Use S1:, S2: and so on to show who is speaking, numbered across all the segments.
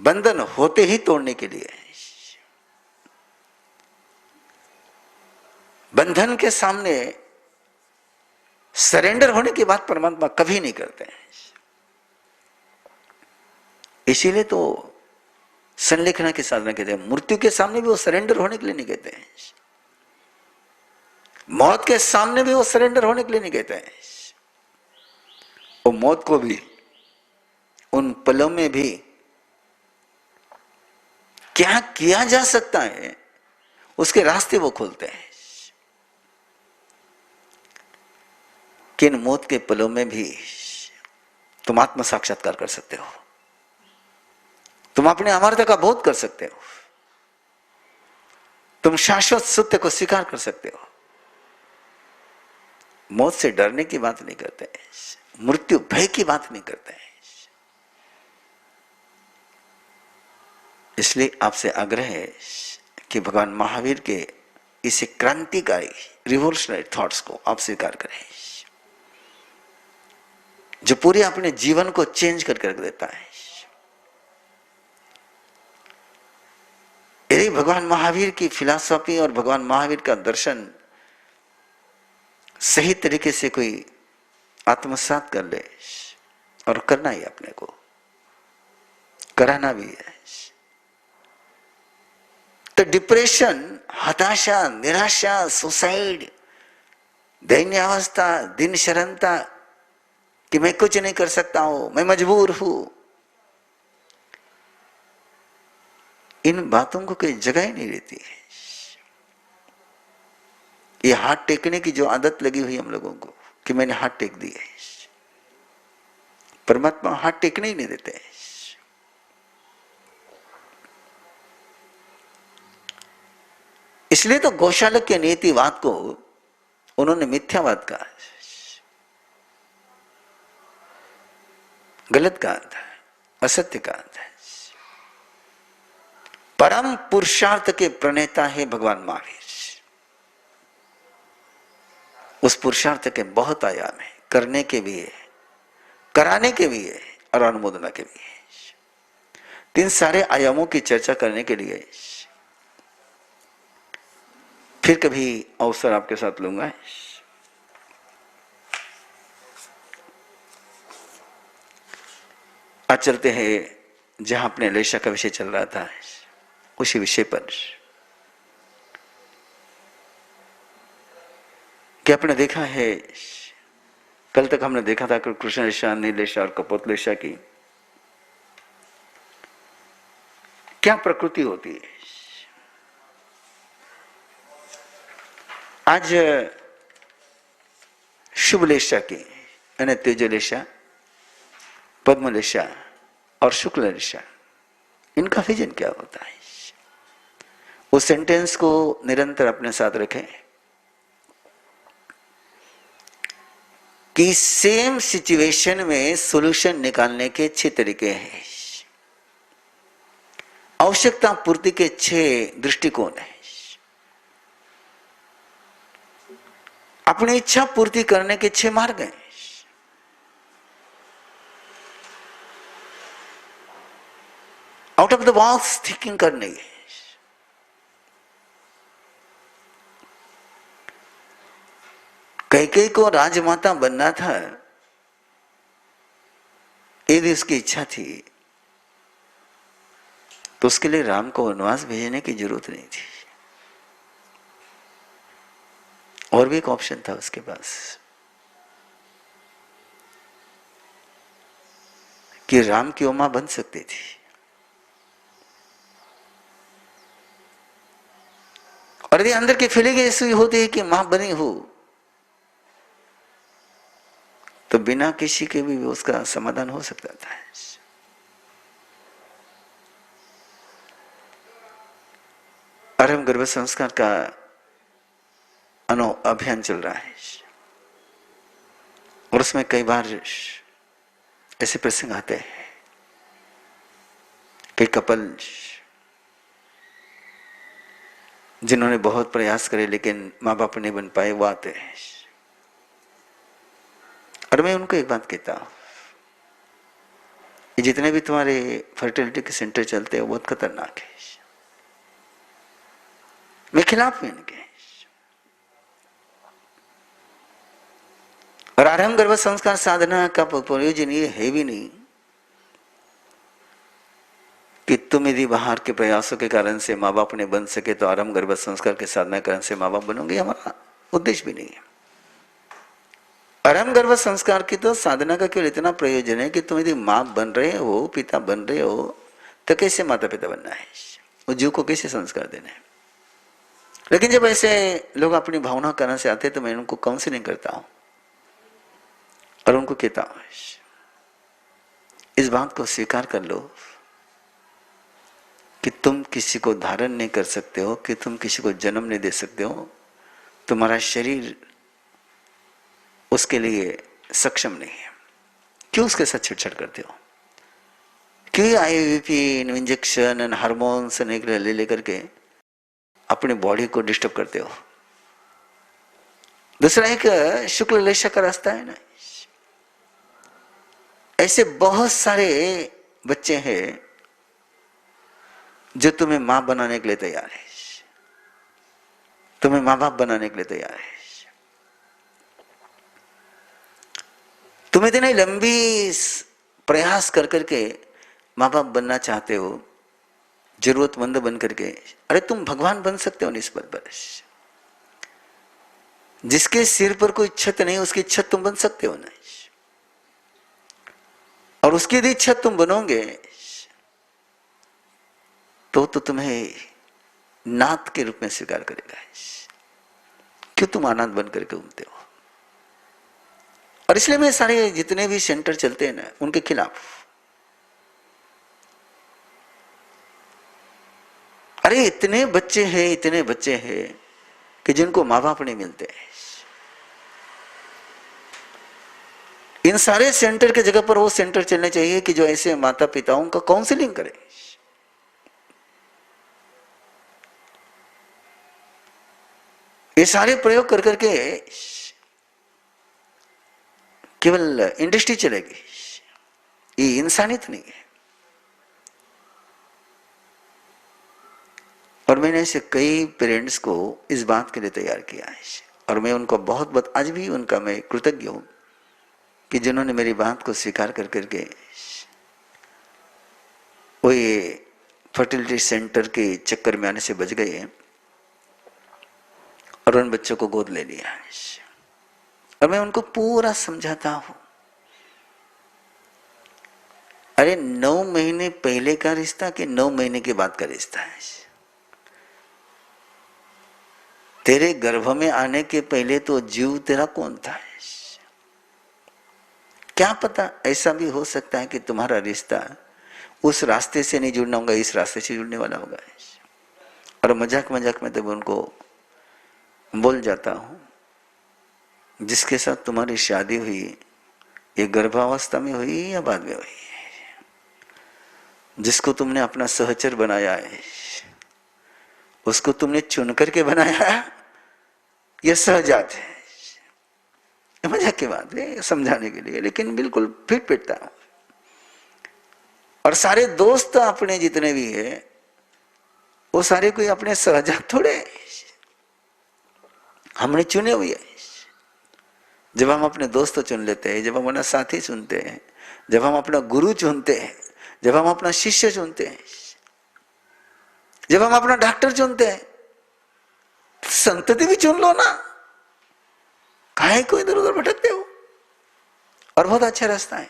S1: बंधन होते ही तोड़ने के लिए है। बंधन के सामने सरेंडर होने की बात परमात्मा कभी नहीं करते हैं। इसीलिए तो संलेखना की साधना कहते हैं, मृत्यु के सामने भी वो सरेंडर होने के लिए नहीं कहते हैं, मौत के सामने भी वो सरेंडर होने के लिए नहीं कहते हैं। वो मौत को भी उन पलों में भी क्या किया जा सकता है उसके रास्ते वो खोलते हैं। किन मौत के पलों में भी तुम आत्म साक्षात्कार कर सकते हो, तुम अपने अमरता का बोध कर सकते हो, तुम शाश्वत सत्य को स्वीकार कर सकते हो। मौत से डरने की बात नहीं करते, मृत्यु भय की बात नहीं करते हैं। इसलिए आपसे आग्रह है कि भगवान महावीर के इस क्रांतिकारी रिवोल्यूशनरी थॉट्स को आप स्वीकार करें, जो पूरे अपने जीवन को चेंज करके रख देता है। यदि भगवान महावीर की फिलॉसफी और भगवान महावीर का दर्शन सही तरीके से कोई आत्मसात कर ले, और करना ही अपने को, कराना भी है, तो डिप्रेशन, हताशा, निराशा, सुसाइड, दैन्यावस्था, दिनशरनता कि मैं कुछ नहीं कर सकता हूं, मैं मजबूर हूं, इन बातों को कोई जगह ही नहीं रहती है। ये हाथ टेकने की जो आदत लगी हुई हम लोगों को कि मैंने हाथ टेक दिए, परमात्मा हाथ टेकने ही नहीं देते। इसलिए तो गोशालक के नीतिवाद को उन्होंने मिथ्यावाद कहा, गलत कहा था, असत्य कहा था। परम पुरुषार्थ के प्रणेता है भगवान महावीर। उस पुरुषार्थ के बहुत आयाम है, करने के भी है, कराने के भी है और अनुमोदना के भी है। तीन सारे आयामों की चर्चा करने के लिए फिर कभी अवसर आपके साथ लूंगा। आज चलते हैं जहां अपने लेशा का विषय चल रहा था, उसी विषय पर। क्या आपने देखा है, कल तक हमने देखा था कि कृष्ण रेशा, नील रेशा और कपोत रेशा की क्या प्रकृति होती है। आज शुभ लेशा की यानी तेजलेशा, पद्मलेशा और शुक्ल रेशा, इनका विजन क्या होता है, उस सेंटेंस को निरंतर अपने साथ रखें कि सेम सिचुएशन में सॉल्यूशन निकालने के 6 तरीके हैं, आवश्यकता पूर्ति के 6 दृष्टिकोण हैं, अपनी इच्छा पूर्ति करने के 6 मार्ग हैं। Out of the box thinking करने की। कैकेयी को राजमाता बनना था, यदि उसकी इच्छा थी तो उसके लिए राम को वनवास भेजने की जरूरत नहीं थी, और भी एक ऑप्शन था उसके पास कि राम की उमा बन सकती थी। और यदि अंदर की फीलिंग ऐसी होती है कि मां बनी हो, तो बिना किसी के भी उसका समाधान हो सकता था। आरंभ गर्भ संस्कार का अभियान चल रहा है, और उसमें कई बार ऐसे प्रसंग आते हैं, कई कपल जिन्होंने बहुत प्रयास करे लेकिन माँ बाप नहीं बन पाए, वो आते हैं। और मैं उनको एक बात कहता हूं, ये जितने भी तुम्हारे फर्टिलिटी के सेंटर चलते हैं बहुत खतरनाक है। मैं खिलाफ हूं इनके। और आरंभ गर्भ संस्कार साधना का प्रयोजन ये है भी नहीं कि तुम यदि बाहर के प्रयासों के कारण से माँ बाप ने बन सके तो आरंभ गर्भ संस्कार के साधना कारण से माँ बाप बनोगे, हमारा उद्देश्य भी नहीं है। आरंभ गर्भ संस्कार की तो साधना का केवल इतना प्रयोजन है कि तुम यदि माँ बन रहे हो, पिता बन रहे हो, तो कैसे माता पिता बनना है, वो जीव को कैसे संस्कार देना है। लेकिन जब ऐसे लोग अपनी भावना कारण से आते हैं तो मैं उनको काउंसलिंग करता हूं और उनको कहता हूं इस बात को स्वीकार कर लो कि तुम किसी को धारण नहीं कर सकते हो, कि तुम किसी को जन्म नहीं दे सकते हो, तुम्हारा शरीर उसके लिए सक्षम नहीं है। क्यों उसके साथ छेड़छाड़ करते हो? क्यों आईवीपी इंजेक्शन हार्मोन्स ले लेकर के अपनी बॉडी को डिस्टर्ब करते हो? दूसरा एक शुक्ल लेशा का रास्ता है ना। ऐसे बहुत सारे बच्चे हैं जो तुम्हें मां बनाने के लिए तैयार है, तुम्हें मां बाप बनाने के लिए तैयार है। तुम इतनी लंबी प्रयास कर करके मां बाप बनना चाहते हो, जरूरतमंद बन करके। अरे तुम भगवान बन सकते हो निस्बत पर। जिसके सिर पर कोई छत नहीं उसकी छत तुम बन सकते हो ना। और उसकी यदि छत तुम बनोगे तो तुम्हें नाथ के रूप में स्वीकार करेगा। क्यों तुम अनाथ बन करके घूमते हो? और इसलिए मैं सारे जितने भी सेंटर चलते हैं ना उनके खिलाफ। अरे इतने बच्चे हैं कि जिनको मां बाप नहीं मिलते। इन सारे सेंटर के जगह पर वो सेंटर चलने चाहिए कि जो ऐसे माता पिताओं का काउंसलिंग करे। ये सारे प्रयोग कर करके केवल इंडस्ट्री चलेगी, ये इंसानियत नहीं है। और मैंने ऐसे कई पेरेंट्स को इस बात के लिए तैयार किया है और मैं उनको बहुत बहुत आज भी उनका मैं कृतज्ञ हूं कि जिन्होंने मेरी बात को स्वीकार कर करके वो ये फर्टिलिटी सेंटर के चक्कर में आने से बच गए और उन बच्चों को गोद ले लिया। और मैं उनको पूरा समझाता हूं, अरे 9 महीने पहले का रिश्ता कि 9 महीने के बाद का रिश्ता है। तेरे गर्भ में आने के पहले तो जीव तेरा कौन था? क्या पता ऐसा भी हो सकता है कि तुम्हारा रिश्ता उस रास्ते से नहीं जुड़ना होगा, इस रास्ते से जुड़ने वाला होगा। और मजाक मजाक में तब उनको बोल जाता हूं जिसके साथ तुम्हारी शादी हुई ये गर्भावस्था में हुई या बाद में हुई, जिसको तुमने अपना सहचर बनाया है उसको तुमने चुन करके बनाया यह सहजात है। मजाक की बात है समझाने के लिए, लेकिन बिल्कुल फिट पिटता हूं। और सारे दोस्त अपने जितने भी है वो सारे कोई अपने सहजात थोड़े हमने चुने हुए हैं। जब हम अपने दोस्त चुन लेते हैं, जब हम अपना साथी चुनते हैं, जब हम अपना गुरु चुनते हैं, जब हम अपना शिष्य चुनते हैं, जब हम अपना डॉक्टर चुनते हैं, संतति भी चुन लो ना। काहे को इधर उधर भटकते हो? और बहुत अच्छा रास्ता है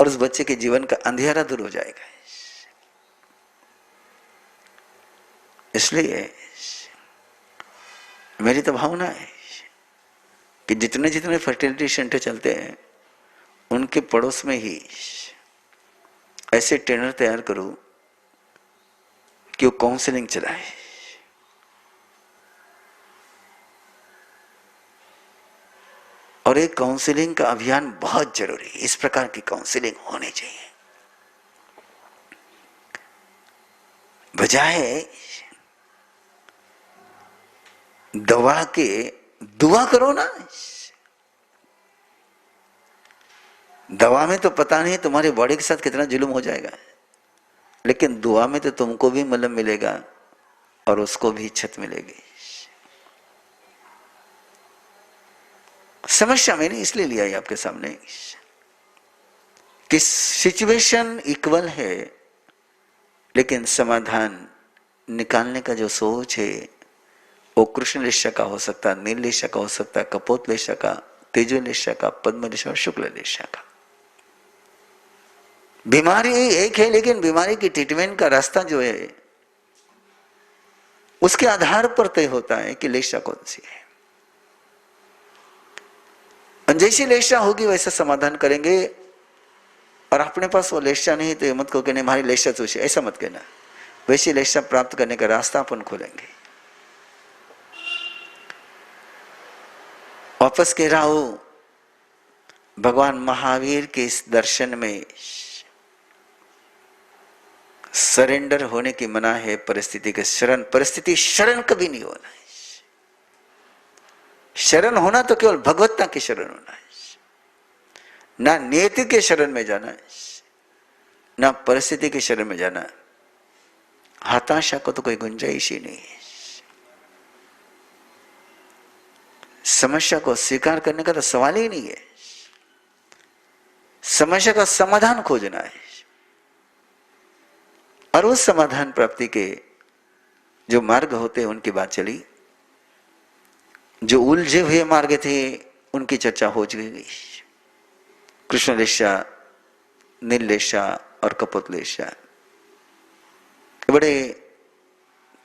S1: और उस बच्चे के जीवन का अंधेरा दूर हो जाएगा। इसलिए मेरी तो भावना है कि जितने जितने फर्टिलिटी सेंटर चलते हैं उनके पड़ोस में ही ऐसे ट्रेनर तैयार करो कि वो काउंसलिंग चलाए। और एक काउंसलिंग का अभियान बहुत जरूरी है। इस प्रकार की काउंसलिंग होनी चाहिए, बजाय दवा के दुआ करो ना। दवा में तो पता नहीं तुम्हारी बॉडी के साथ कितना जुल्म हो जाएगा, लेकिन दुआ में तो तुमको भी मलम मिलेगा और उसको भी छत मिलेगी। समस्या मैंने इसलिए लिया है आपके सामने कि सिचुएशन इक्वल है, लेकिन समाधान निकालने का जो सोच है वो कृष्ण लेशा का हो सकता है, नील लेशा का हो सकता है, कपोत लेशा का, तेजो लेशा का, पद्म लेशा और शुक्ल लेशा का। बीमारी एक है, लेकिन बीमारी की ट्रीटमेंट का रास्ता जो है उसके आधार पर तय होता है कि लेशा कौन सी है। जैसी लेशा होगी वैसा समाधान करेंगे। और अपने पास वो लेशा नहीं तो ये मत कहो कि नहीं हमारी लेशा तो ऐसा मत कहना, वैसी लेशा प्राप्त करने का रास्ता अपन खोलेंगे। वापस कह रहा हूं, भगवान महावीर के इस दर्शन में सरेंडर होने की मना है, परिस्थिति के शरण, परिस्थिति शरण कभी नहीं होना है। शरण होना तो केवल भगवत्ता की शरण होना है, ना नियति के शरण में जाना है, ना परिस्थिति के शरण में जाना। हताशा को तो कोई गुंजाइश ही नहीं है। समस्या को स्वीकार करने का तो सवाल ही नहीं है। समस्या का समाधान खोजना है, और उस समाधान प्राप्ति के जो मार्ग होते हैं उनकी बात चली। जो उलझे हुए मार्ग थे उनकी चर्चा हो गई। कृष्ण लेशा, नील लेशा और कपोत लेशा बड़े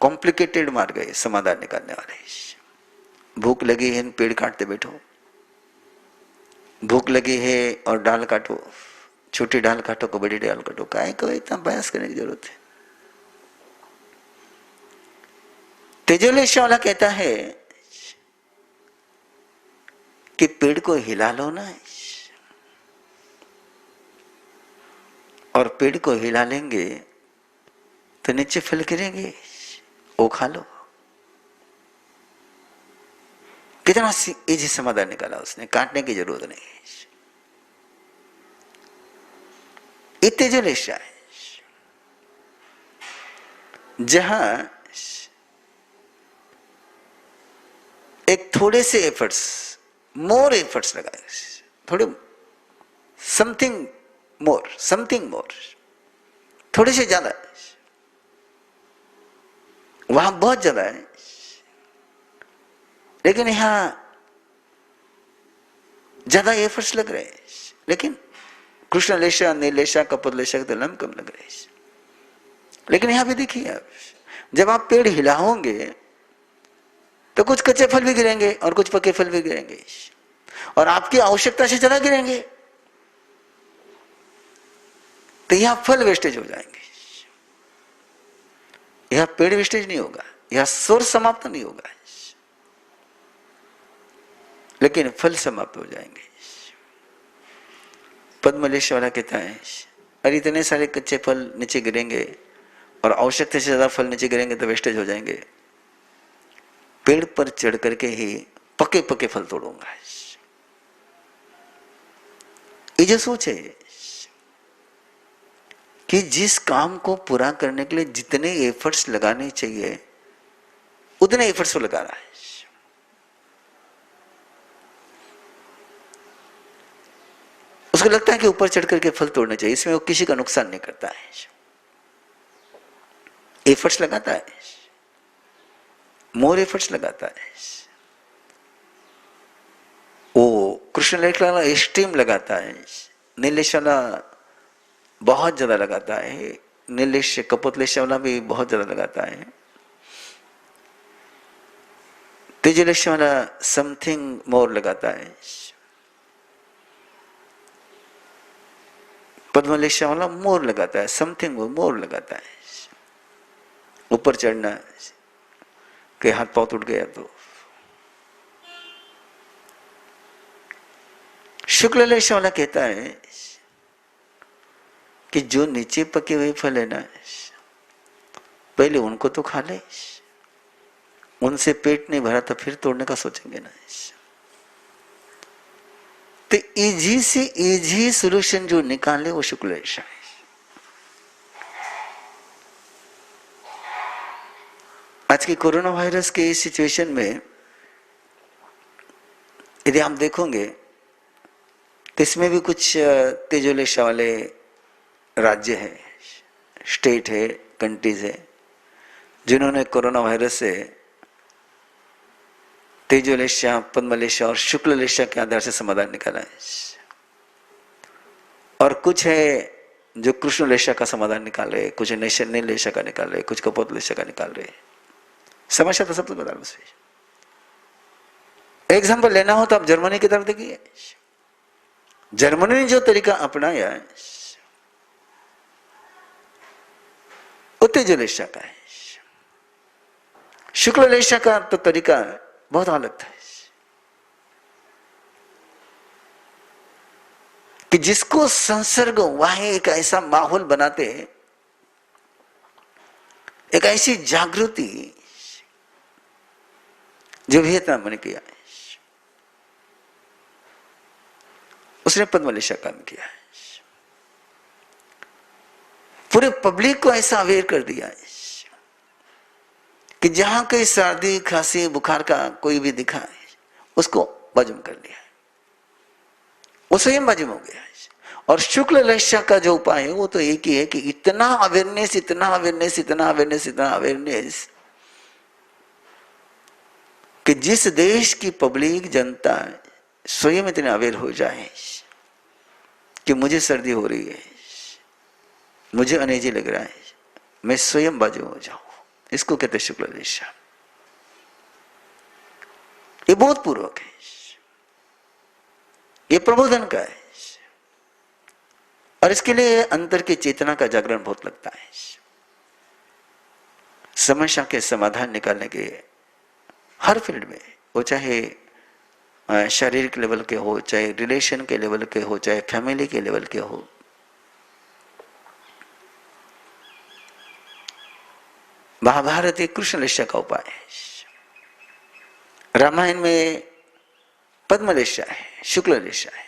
S1: कॉम्प्लिकेटेड मार्ग है समाधान निकालने वाले। भूख लगी है, पेड़ काटते बैठो। भूख लगी है और डाल काटो, छोटी डाल काटो को बड़ी डाल काटो, काहे को इतना बहस करने की जरूरत है। तेजोलेशा वाला कहता है कि पेड़ को हिला लो ना, और पेड़ को हिला लेंगे तो नीचे फल गिरेंगे, वो खा लो। कितना इजी समाधान निकाला उसने, काटने की जरूरत नहीं। इतने जो लेशा है जहां एक थोड़े से एफर्ट्स, मोर एफर्ट्स लगाए, थोड़े समथिंग मोर, थोड़े से ज्यादा, वहां बहुत ज्यादा है, लेकिन यहां ज्यादा एफर्ट्स लग रहे हैं। लेकिन कृष्ण लेशा, नील लेशा, कपोत लेशा के लम कम लग रहे हैं। लेकिन यहां भी देखिए आप, जब आप पेड़ हिलाओगे तो कुछ कच्चे फल भी गिरेंगे और कुछ पके फल भी गिरेंगे, और आपकी आवश्यकता से ज्यादा गिरेंगे, तो यहां फल वेस्टेज हो जाएंगे। यह पेड़ वेस्टेज नहीं होगा, यह सोर्स समाप्त नहीं होगा, लेकिन फल समाप्त हो जाएंगे। पद्मलेश वाला कहता है अरे इतने सारे कच्चे फल नीचे गिरेंगे और आवश्यकता से ज्यादा फल नीचे गिरेंगे तो वेस्टेज हो जाएंगे। पेड़ पर चढ़ करके ही पके पके फल तोड़ूंगा। ये जो सोच है कि जिस काम को पूरा करने के लिए जितने एफर्ट्स लगाने चाहिए उतने एफर्ट्स वो लगा रहा है। उसको लगता है कि ऊपर चढ़ करके फल तोड़ने चाहिए, इसमें वो किसी का नुकसान नहीं करता है, एफर्ट्स लगाता है, मोर एफर्ट्स लगाता है। वो कृष्ण लेश वाला एक्सट्रीम लगाता है, नीलेश वाला बहुत ज्यादा लगाता है, नीलेश कपोत लेश वाला भी बहुत ज्यादा लगाता है, तेजलेश वाला समथिंग मोर लगाता है, पद्मलेशा वाला मोर लगाता है, समथिंग मोर लगाता है। ऊपर चढ़ना के हाथ पांव टूट गया तो। शुक्ल लेशा वाला कहता है कि जो नीचे पके हुए फल है ना, पहले उनको तो खा ले, उनसे पेट नहीं भरा तो फिर तोड़ने का सोचेंगे ना। तो इजी से इजी सोल्यूशन जो निकाले वो शुक्ल रेशा है। आज की कोरोना वायरस के इस सिचुएशन में यदि आप देखोगे तो इसमें भी कुछ तेजोलेशा वाले राज्य है, स्टेट है, कंट्रीज है, जिन्होंने कोरोना वायरस से तेजोलेशा, पद्मलेशा और शुक्ललेशा के आधार से समाधान निकाला है। और कुछ है जो कृष्णलेशा का समाधान निकाल रहे, कुछ नीलेशा का निकाल रहे, कुछ कपोतलेशा का निकाल रहे। समस्या तो सबसे बता रहा। एग्जाम्पल लेना हो तो आप जर्मनी की तरफ देखिए। जर्मनी ने जो तरीका अपनाया है वो तेजोलेशा का है। शुक्ललेशा का तो तरीका बहुत अलग था कि जिसको संसर्ग हुआ है, एक ऐसा माहौल बनाते, एक ऐसी जागृति जो वियतनाम ने किया है, उसने पद्मलेशा काम किया है। पूरे पब्लिक को ऐसा अवेयर कर दिया है कि जहां कहीं सर्दी, खांसी, बुखार का कोई भी दिखा है उसको बाजुम कर लिया है, वो स्वयं बाजुम हो गया है। और शुक्ललेशा का जो उपाय है वो तो एक ही है कि इतना अवेयरनेस, इतना अवेयरनेस, इतना अवेयरनेस, इतना अवेयरनेस कि जिस देश की पब्लिक जनता स्वयं इतने अवेयर हो जाए कि मुझे सर्दी हो रही है, मुझे अनईजी लग रहा है, मैं स्वयं बाजू हो जाऊं, इसको कहते शुक्ललेशा। ये बहुत पूर्वक है, ये प्रबोधन का है, और इसके लिए अंतर की चेतना का जागरण बहुत लगता है। समस्या के समाधान निकालने के हर फील्ड में, वो चाहे शारीरिक लेवल के हो, चाहे रिलेशन के लेवल के हो, चाहे फैमिली के लेवल के हो, महाभारत एक कृष्णलेशा का उपाय है। रामायण में पद्मलेशा है, शुक्ललेशा है।